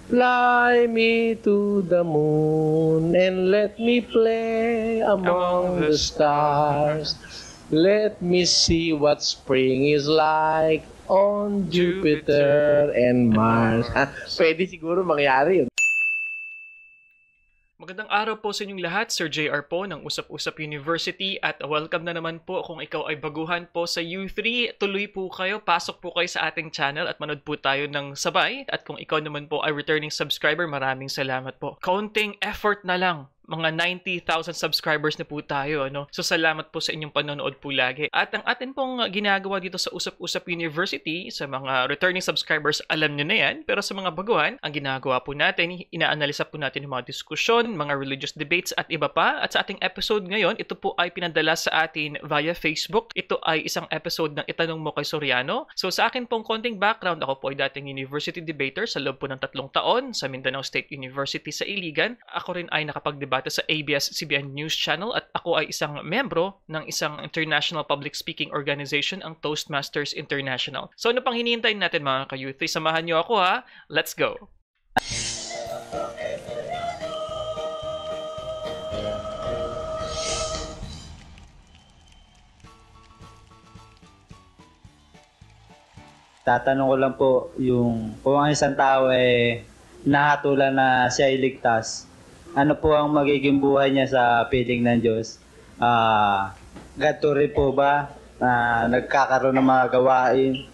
Fly me to the moon and let me play among the stars. Let me see what spring is like on Jupiter and Mars. Pwede siguro mangyari yun. Magandang araw po sa inyong lahat, Sir JR po ng Usap-Usap University at welcome na naman po kung ikaw ay baguhan po sa U3. Tuloy po kayo, pasok po kayo sa ating channel at manood po tayo ng sabay. At kung ikaw naman po ay returning subscriber, maraming salamat po. Counting effort na lang. Mga 90,000 subscribers na po tayo, ano? So, salamat po sa inyong panonood po lagi. At ang atin pong ginagawa dito sa Usap-Usap University, sa mga returning subscribers, alam nyo na yan. Pero sa mga baguhan, ang ginagawa po natin, inaanalisa po natin yung mga diskusyon, mga religious debates at iba pa. At sa ating episode ngayon, ito po ay pinadala sa atin via Facebook. Ito ay isang episode ng Itanong Mo Kay Soriano. So, sa akin pong konting background, ako po ay dating university debater sa loob po ng 3 taon sa Mindanao State University sa Iligan. Ako rin ay nakapagdebate sa ABS-CBN News Channel at ako ay isang membro ng isang international public speaking organization, ang Toastmasters International. So ano pang hinihintay natin mga ka-youth? Samahan nyo ako ha. Let's go! Tatanong ko lang po yung kung ang isang tao ay nahatulan na siya ay ligtas, ano po ang magiging buhay niya sa piling ng Diyos? Ganito rin po ba na nagkakaroon ng mga gawain?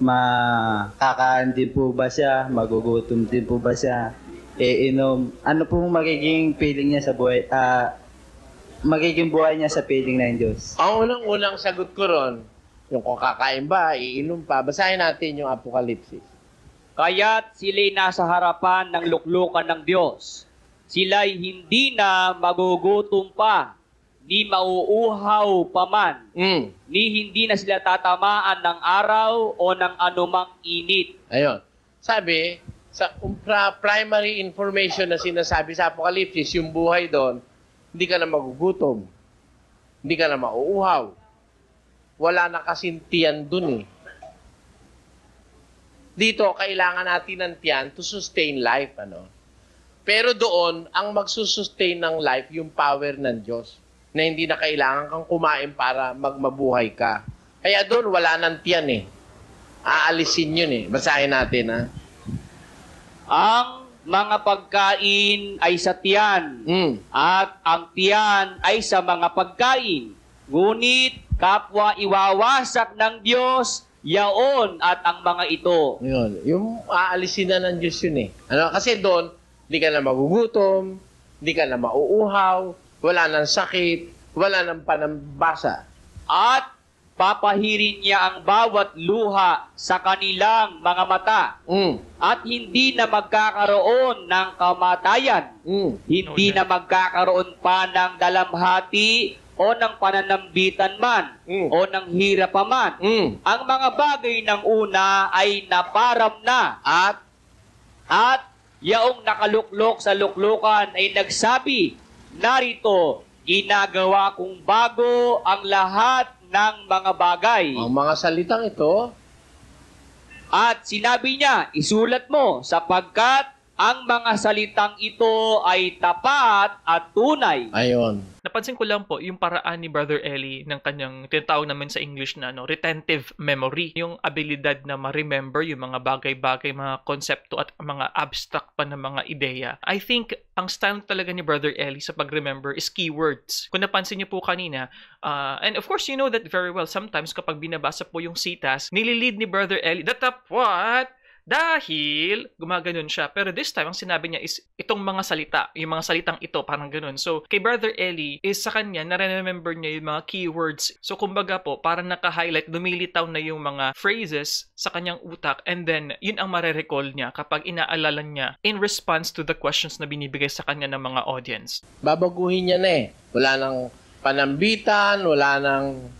Makakain din po ba siya? Magugutom din po ba siya? Iinom? Ano po magiging piling niya sa buhay? Magiging buhay niya sa piling ng Diyos? Ang unang-unang sagot ko ron, yung kung kakain ba, iinom pa. Basahin natin yung Apokalipsis. Kaya't sila'y nasa harapan ng luklukan ng Diyos. Sila'y hindi na magugutom pa, ni mauuhaw pa man, ni hindi na sila tatamaan ng araw o ng anumang init. Ayun. Sabi, sa primary information na sinasabi sa Apokalipsis, yung buhay doon, hindi ka na magugutom. Hindi ka na mauuhaw. Wala na kasing tiyan doon eh. Dito, kailangan natin ng tiyan to sustain life, ano? Pero doon, ang magsusustain ng life, yung power ng Diyos, na hindi na kailangan kang kumain para magmabuhay ka. Kaya doon, wala nang tiyan eh. Aalisin yun eh. Basahin natin ha. Ang mga pagkain ay sa tiyan, at ang tiyan ay sa mga pagkain. Ngunit, kapwa iwawasak ng Diyos, yaon at ang mga ito. Yun. Yung aalisin na ng Diyos yun eh. Ano? Kasi doon, hindi ka na magugutom, hindi ka na mauuhaw, wala nang sakit, wala nang panambasa. At papahirin niya ang bawat luha sa kanilang mga mata. At hindi na magkakaroon ng kamatayan. Hindi na magkakaroon pa ng dalamhati o ng pananambitan man, o ng hirap pa man. Ang mga bagay ng una ay naparam na. At yaong nakaluklok sa luklukan ay nagsabi, narito, ginagawa kong bago ang lahat ng mga bagay. Ang mga salitang ito, at sinabi niya, isulat mo, sapagkat ang mga salitang ito ay tapat at tunay. Ayun. Napansin ko lang po yung paraan ni Brother Eli ng kanyang tinatawag namin sa English na retentive memory. Yung abilidad na ma-remember yung mga bagay-bagay, mga konsepto at mga abstract pa na mga ideya. I think ang style talaga ni Brother Eli sa pag-remember is keywords. Kung napansin niyo po kanina, and of course you know that very well, sometimes kapag binabasa po yung sitas, nililid ni Brother Eli, the top what? Dahil, gumaganon siya. Pero this time, ang sinabi niya is itong mga salita. Yung mga salitang ito, parang ganun. So, kay Brother Eli, is sa kanya, nare-remember niya yung mga keywords. So, kumbaga po, parang naka-highlight, dumilitaw na yung mga phrases sa kanyang utak. And then, yun ang mare-recall niya kapag inaalala niya in response to the questions na binibigay sa kanya ng mga audience. Babaguhin niya na eh. Wala nang panambitan, wala nang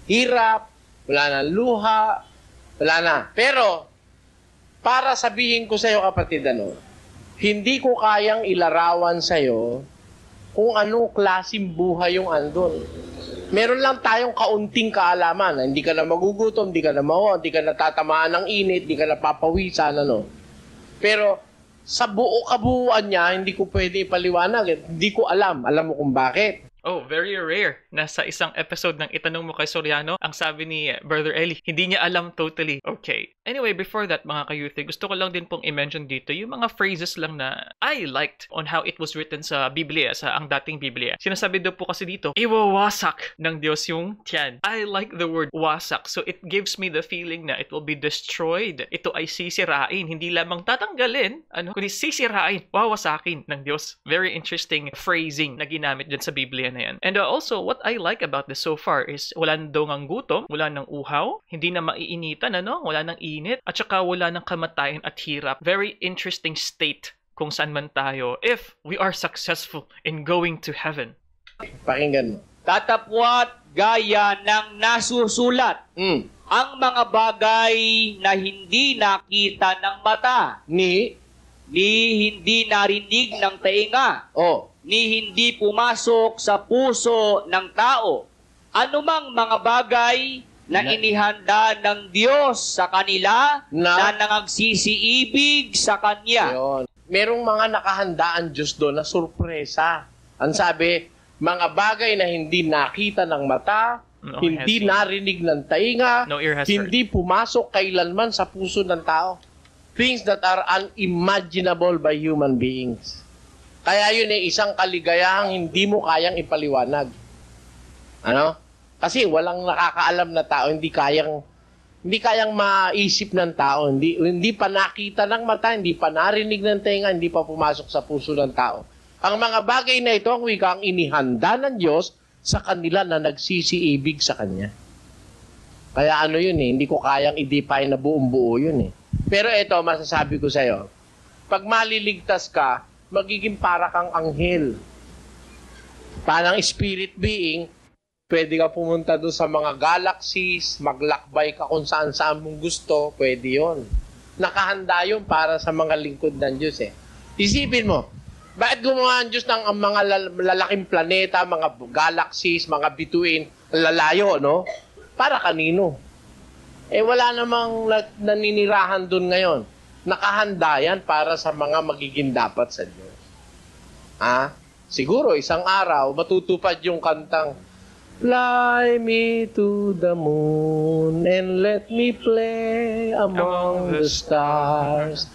hirap, wala nang luha, wala na. Pero, para sabihin ko sa iyo kapatid, hindi ko kayang ilarawan sa iyo kung anong klaseng buhay yung andun. Meron lang tayong kaunting kaalaman. Hindi ka na magugutom, hindi ka na mawa, hindi ka na tatamaan ng init, hindi ka na papawisan, Pero sa buo kabuuan niya, hindi ko pwede ipaliwanag. Hindi ko alam. Alam mo kung bakit? Oh, very rare na sa isang episode ng Itanong Mo Kay Soriano, ang sabi ni Brother Eli, hindi niya alam totally. Okay. Anyway, before that, mga ka-youth, gusto ko lang din pong i-mention dito yung mga phrases lang na I liked on how it was written sa Biblia, sa ang dating Biblia. Sinasabi daw po kasi dito, iwawasak ng Diyos yung tiyan. I like the word wasak. So it gives me the feeling na it will be destroyed. Ito ay sisirain. Hindi lamang tatanggalin, kundi sisirain, wawasakin ng Diyos. Very interesting phrasing na ginamit dyan sa Biblia na yan. And also, what I like about this so far is wala daw ng gutom, wala ng uhaw, hindi na maiinitan, wala ng init, at saka wala ng kamatayan at hirap. Very interesting state kung saan man tayo if we are successful in going to heaven. Pakinggan mo. Tatapwat gaya ng nasusulat ang mga bagay na hindi nakita ng mata, ni hindi narinig ng tainga, ni hindi pumasok sa puso ng tao. Anumang mga bagay na inihanda ng Diyos sa kanila na nangagsisiibig sa Kanya. Yun. Merong mga nakahandaan Diyos doon na sorpresa. Ang sabi, mga bagay na hindi nakita ng mata, hindi narinig ng tainga, hindi pumasok kailanman sa puso ng tao. Things that are unimaginable by human beings. Kaya yun isang kaligayahang hindi mo kayang ipaliwanag. Kasi walang nakakaalam na tao, hindi kayang maisip ng tao, hindi pa nakita ng mata, hindi pa narinig ng tenga, hindi pa pumasok sa puso ng tao. Ang mga bagay na ito, ang wika, ang inihanda ng Diyos sa kanila na nagsisiibig sa Kanya. Kaya hindi ko kayang i-define na buong buo yun . Pero ito, masasabi ko sa'yo, pag maliligtas ka, magiging para kang anghel. Parang spirit being, pwede ka pumunta doon sa mga galaxies, maglakbay ka kung saan-saan mong gusto, pwede yon. Nakahanda yun para sa mga lingkod ng Diyos . Isipin mo, bakit gumawa ang Diyos ng mga lalaking planeta, mga galaxies, mga bituin, lalayo, Para kanino? Wala namang naninirahan doon ngayon. Nakahanda yan para sa mga magiging dapat sa Diyos. Siguro isang araw, matutupad yung kantang, Fly me to the moon and let me play among the stars.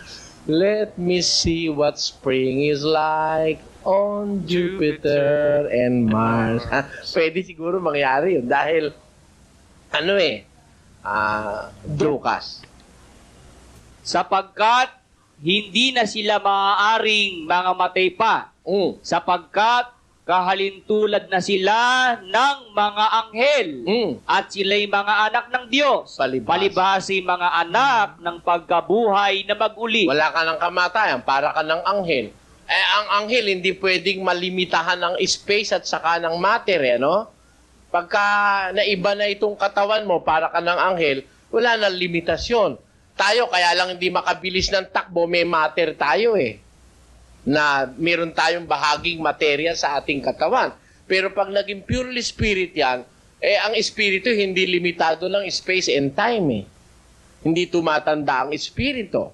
Let me see what spring is like on Jupiter and Mars. Pwede siguro mangyari yun dahil, Lucas. Sapagkat hindi na sila maaaring mga matay pa, sapagkat kahalintulad na sila ng mga anghel, at sila'y mga anak ng Diyos, palibhasi mga anak ng pagkabuhay na mag-uli. Wala ka ng kamatayan, para ka ng anghel. Ang anghel hindi pwedeng malimitahan ng space at saka ng matter, Pagka naiba na itong katawan mo, para ka ng anghel, wala na limitasyon. Tayo, kaya lang hindi makabilis ng takbo, may matter tayo na meron tayong bahaging materya sa ating katawan. Pero pag naging purely spirit yan, ang espiritu hindi limitado ng space and time Hindi tumatanda ang espiritu.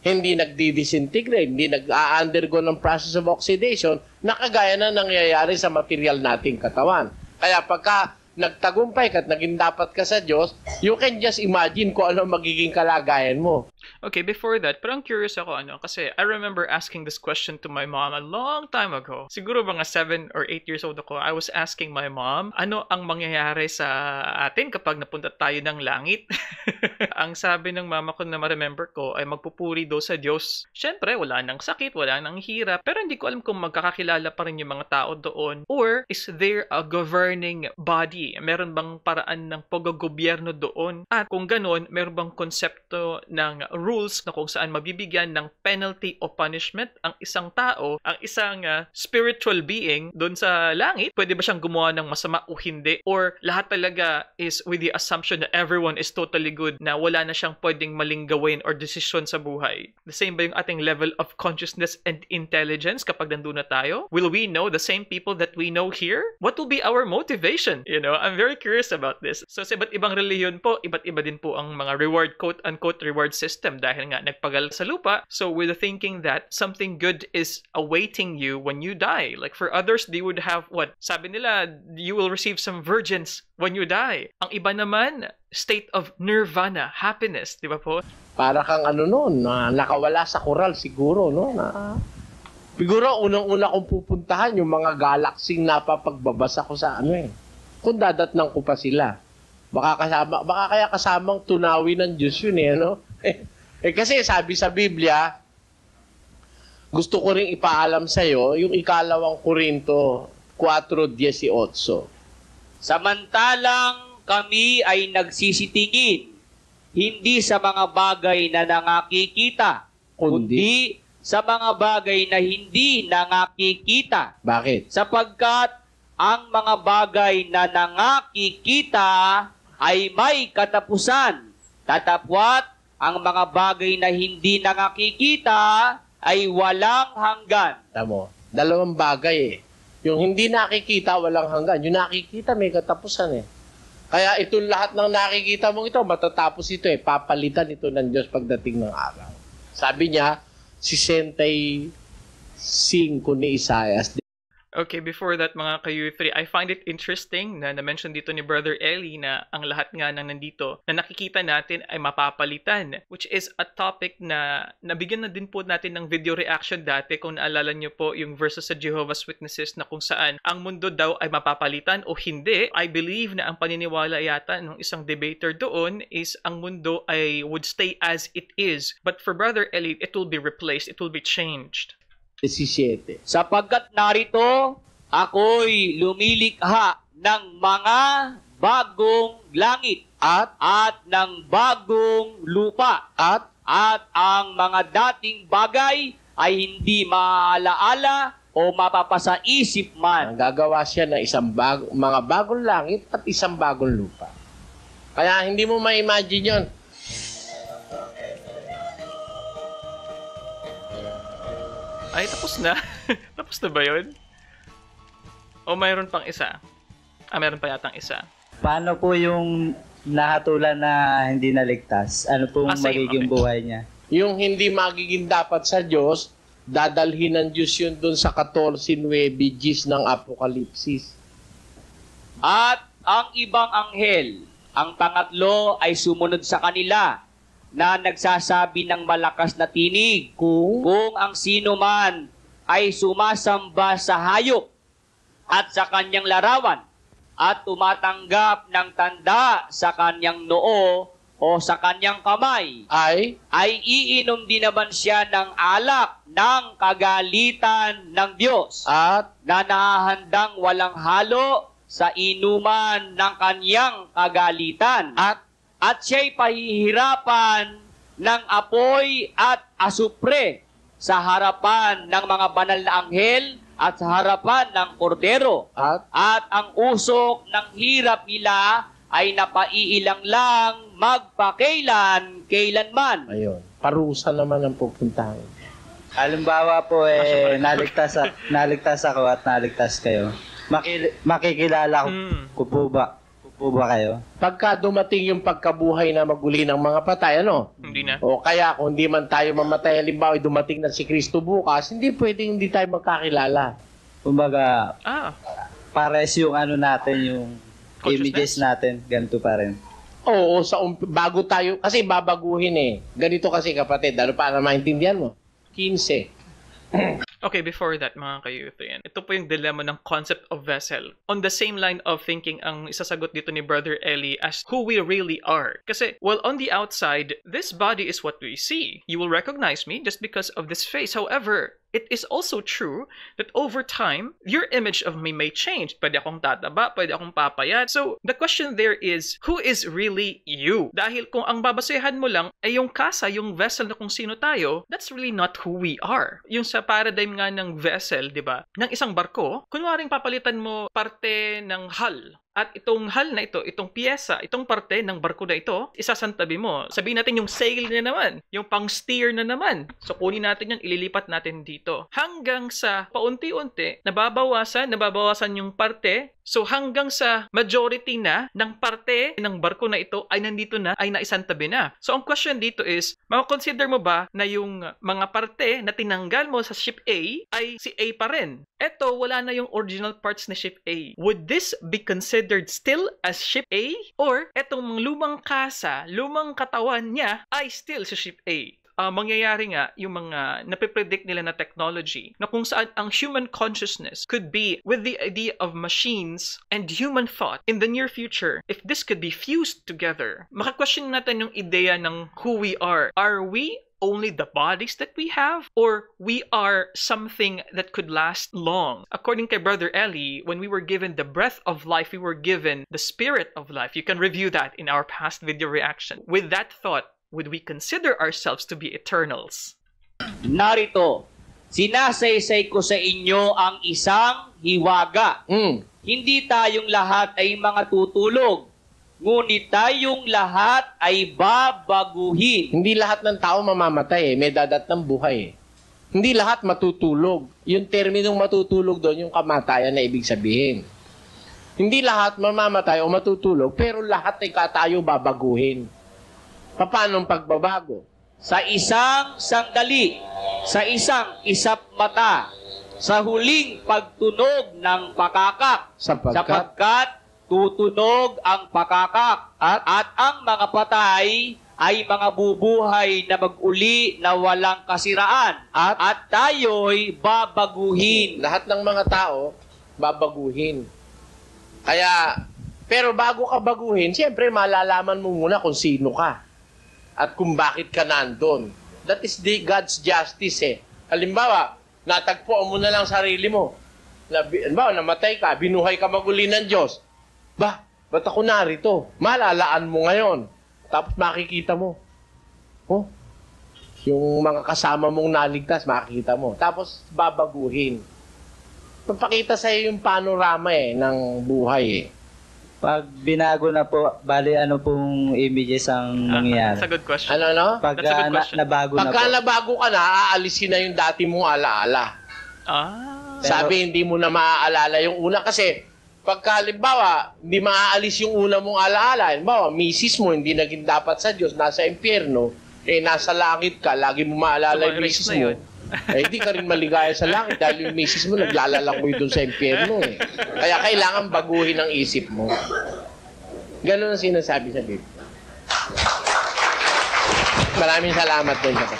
Hindi nagdi-disintegrate, hindi nag-undergo ng process of oxidation na kagaya na nangyayari sa material nating katawan. Kaya pagka nagtagumpay ka at naging dapat ka sa Diyos, you can just imagine kung ano magiging kalagayan mo. Okay, before that, parang curious ako, kasi I remember asking this question to my mom a long time ago. Siguro mga 7 or 8 years old ako, I was asking my mom, ano ang mangyayari sa atin kapag napunta tayo ng langit? Ang sabi ng mama ko na ma-remember ko ay magpupuri daw sa Diyos. Siyempre, wala nang sakit, wala nang hirap, pero hindi ko alam kung magkakakilala pa rin yung mga tao doon. Or, is there a governing body? Meron bang paraan ng paggogobyerno doon? At kung ganun, meron bang konsepto ng rules na kung saan mabibigyan ng penalty o punishment ang isang tao, ang isang spiritual being doon sa langit? Pwede ba siyang gumawa ng masama o hindi? Or lahat talaga is with the assumption that everyone is totally good, na wala na siyang pwedeng maling gawin or desisyon sa buhay? The same ba yung ating level of consciousness and intelligence kapag nandun na tayo? Will we know the same people that we know here? What will be our motivation? I'm very curious about this. So sa iba't ibang reliyon po, iba't iba din po ang mga reward, quote-unquote reward system dahil nga nagpagal sa lupa. So with the thinking that something good is awaiting you when you die. Like for others, they would have what? Sabi nila, you will receive some virgins when you die. Ang iba naman, state of nirvana, happiness, di ba po? Para kang nakawala sa koral siguro, no? Siguro, unang-una kong pupuntahan yung mga galaxy napapagbabasa ko sa kung dadatnang ko pa sila. Baka kaya kasamang tunawi ng Diyos yun kasi sabi sa Biblia, gusto ko ring ipaalam sa'yo yung 2 Korinto 4:18. Samantalang kami ay nagsisitingin, hindi sa mga bagay na nangakikita, kundi sa mga bagay na hindi nangakikita. Bakit? Sapagkat ang mga bagay na nangakikita ay may katapusan. Tatapwat, ang mga bagay na hindi nangakikita ay walang hanggan. Tamo, 2 bagay Yung hindi nakikita, walang hanggan. Yung nakikita, may katapusan Kaya itong lahat ng nakikita mong ito, matatapos ito Papalitan ito ng Diyos pagdating ng araw. Sabi niya, 65 ni Isaias. Okay, before that mga ka-U3, I find it interesting na na-mention dito ni Brother Eli na ang lahat nga ng nandito na nakikita natin ay mapapalitan, which is a topic na nabigyan na din po natin ng video reaction dati kung naalala nyo po yung verses sa Jehovah's Witnesses na kung saan ang mundo daw ay mapapalitan o hindi. I believe na ang paniniwala yata ng isang debater doon is ang mundo ay would stay as it is. But for Brother Eli, it will be replaced, it will be changed. 17. Sapagkat narito, ako'y lumilikha ng mga bagong langit at ng bagong lupa at ang mga dating bagay ay hindi maaalaala o mapapasa-isip man. Gagawa siya ng mga bagong langit at isang bagong lupa. Kaya hindi mo ma-imagine yun. Ay, tapos na? Tapos na ba yun? O mayroon pang isa? Mayroon pa yatang isa. Paano po yung nahatulan na hindi naligtas? Ano pong magiging buhay niya? Yung hindi magiging dapat sa Diyos, dadalhin ng Diyos yun dun sa 14:9 Gs ng Apokalipsis. At ang ibang anghel, ang pangatlo ay sumunod sa kanila, na nagsasabi ng malakas na tinig kung ang sino man ay sumasamba sa hayop at sa kanyang larawan at tumatanggap ng tanda sa kanyang noo o sa kanyang kamay ay iinom din naman siya ng alak ng kagalitan ng Diyos at na nahahandang walang halo sa inuman ng kanyang kagalitan at siya'y pahihirapan ng apoy at asupre sa harapan ng mga banal na anghel at sa harapan ng kordero. At ang usok ng hirap nila ay napaiilang lang magpakailanman. Ayun. Parusa naman ang pupuntahan. Halimbawa po naligtas ako at naligtas kayo. Makikilala ko po ba kayo? Pagka dumating yung pagkabuhay na maguli ng mga patay, Hindi na. O kaya kung hindi man tayo mamatay, halimbawa dumating na si Kristo bukas, hindi pwedeng hindi tayo magkakilala. Kumbaga, pares yung natin, yung images natin, ganito pa rin. Oo, bago tayo, kasi babaguhin Ganito kasi kapatid, para maintindihan mo. 15. Okay, before that, mga ka-U3, ito po yung dilemma ng concept of vessel. On the same line of thinking, ang isasagot dito ni Brother Eli as who we really are. Kasi, well, on the outside, this body is what we see. You will recognize me just because of this face. However, it is also true that over time, your image of me may change. Pwede akong tataba, pwede akong papayat. So, the question there is, who is really you? Dahil kung ang babasehan mo lang ay yung kasa, yung vessel na kung sino tayo, that's really not who we are. Yung sa paradigm nga ng vessel, di ba? Ng isang barko, kunwaring papalitan mo parte ng hull. At itong hull na ito, itong piyesa, itong parte ng barko na ito, isasantabi mo. Sabihin natin yung sail na naman, yung pang-steer na naman. So kunin natin yan, ililipat natin dito. Hanggang sa paunti-unti, nababawasan yung parte So hanggang sa majority na ng parte ng barko na ito ay nandito na, ay naisantabi na. So ang question dito is, makakonsider mo ba na yung mga parte na tinanggal mo sa ship A ay si A pa rin? Eto, wala na yung original parts na ship A. Would this be considered still as ship A? Or etong mga lumang kasa, lumang katawan niya ay still sa ship A? Mangyayari nga yung mga napipredict nila na technology na kung saan ang human consciousness could be with the idea of machines and human thought in the near future. If this could be fused together, maka-question natin yung ideya ng who we are. Are we only the bodies that we have, or we are something that could last long? According to Brother Eli, when we were given the breath of life, we were given the spirit of life. You can review that in our past video reaction. With that thought, would we consider ourselves to be eternals? Narito, sinasaysay ko sa inyo ang isang hiwaga. Hindi tayong lahat ay mga tutulog, ngunit tayong lahat ay babaguhin. Hindi lahat ng tao mamamatay may dadat ng buhay Hindi lahat matutulog. Yung terminong matutulog doon, yung kamatayan na ibig sabihin. Hindi lahat mamamatay o matutulog, pero lahat ay tayo babaguhin. Paano ang pagbabago? Sa isang sandali, sa isang isap mata, sa huling pagtunog ng pakakak, sapagkat tutunog ang pakakak, at ang mga patay ay mga bubuhay na mag-uli na walang kasiraan, at tayo'y babaguhin. Lahat ng mga tao, babaguhin. Kaya, pero bago ka baguhin, siyempre malalaman mo muna kung sino ka. At kung bakit ka nandun. That is God's justice eh. Halimbawa, natagpuan mo na lang sarili mo. Halimbawa, namatay ka, binuhay ka maguli ng Diyos. Ba't ako narito? Malalaan mo ngayon. Tapos makikita mo. Oh, yung mga kasama mong naligtas, makikita mo. Tapos babaguhin. Papakita sa'yo yung panorama ng buhay eh. Pag binago na po, bali ano pong images ang nangyayari? That's a good question. Ano? Pag That's a good question. nabago na po. Pagka nabago ka na, aalisin na yung dati mong alaala. Sabi, hindi mo na maaalala yung una kasi pagka halimbawa, hindi maaalis yung una mong alaala. Halimbawa, misis mo, hindi naging dapat sa Diyos, nasa impyerno, nasa langit ka, lagi mo maalala yung misis mo. Hindi ka rin maligaya sa langit dahil yung misis mo, naglalalang mo doon sa impyerno eh. Kaya kailangan baguhin ang isip mo. Ganun ang sinasabi sa Biblia. Maraming salamat din sa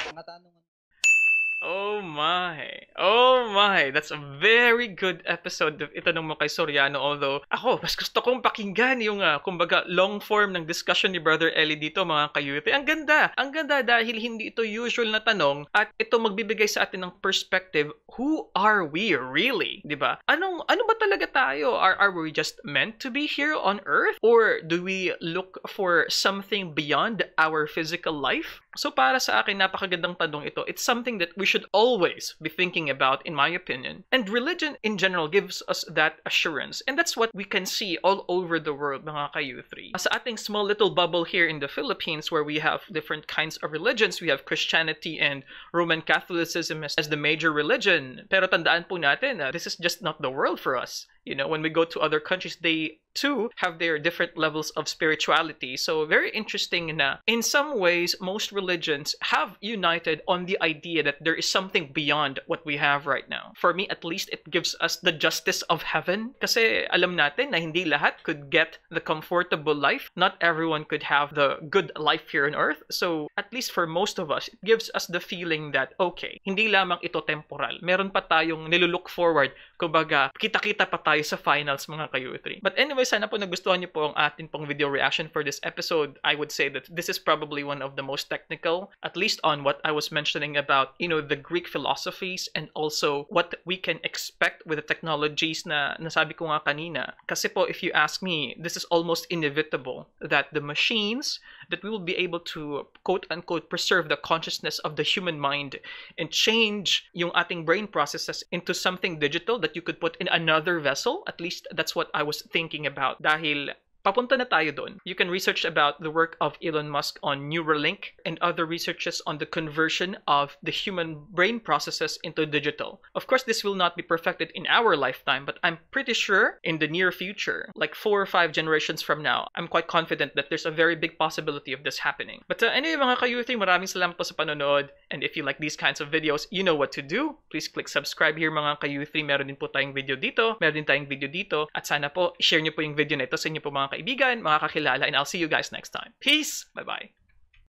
Oh my. That's a very good episode of Itanong Mo kay Soriano. Although, ako, mas gusto kong pakinggan yung, kumbaga, long form ng discussion ni Brother Eli dito, mga kayute. Ang ganda. Ang ganda dahil hindi ito usual na tanong at ito magbibigay sa atin ng perspective, who are we really? Diba? Ano ba talaga tayo? Are we just meant to be here on earth? Or do we look for something beyond our physical life? So para sa akin, napakagandang tanong ito. It's something that we should always be thinking about, in my opinion. And religion in general gives us that assurance. And that's what we can see all over the world, mga ka-U3. Sa ating small little bubble here in the Philippines, where we have different kinds of religions, we have Christianity and Roman Catholicism as the major religion. Pero tandaan po natin, this is just not the world for us. You know, when we go to other countries, they too have their different levels of spirituality. So very interesting na in some ways, most religions have united on the idea that there is something beyond what we have right now. For me, at least, it gives us the justice of heaven. Kasi alam natin na hindi lahat could get the comfortable life. Not everyone could have the good life here on earth. So at least for most of us, it gives us the feeling that, okay, hindi lamang ito temporal. Meron pa tayong nilulook forward. Kumbaga, kita-kita pa tayo sa finals, mga ka-U3. But anyway, sana po nagustuhan niyo po ang atin pong video reaction for this episode. I would say that this is probably one of the most technical, at least on what I was mentioning about, you know, the Greek philosophies and also what we can expect with the technologies na nasabi ko nga kanina. Kasi po, if you ask me, this is almost inevitable that the machines that we will be able to quote-unquote preserve the consciousness of the human mind and change yung ating brain processes into something digital that you could put in another vessel. At least that's what I was thinking about. Dahil papunta na tayo doon. You can research about the work of Elon Musk on Neuralink and other researches on the conversion of the human brain processes into digital. Of course, this will not be perfected in our lifetime, but I'm pretty sure in the near future, like 4 or 5 generations from now, I'm quite confident that there's a very big possibility of this happening. But anyway, mga ka-Youthing, maraming salamat po sa panonood. And if you like these kinds of videos, you know what to do. Please click subscribe here, mga ka-Youthing. Meron din po tayong video dito. Meron din tayong video dito. At sana po, share nyo po yung video na ito sa inyo po mga kaibigan, mga kakilala, and I'll see you guys next time. Peace! Bye-bye!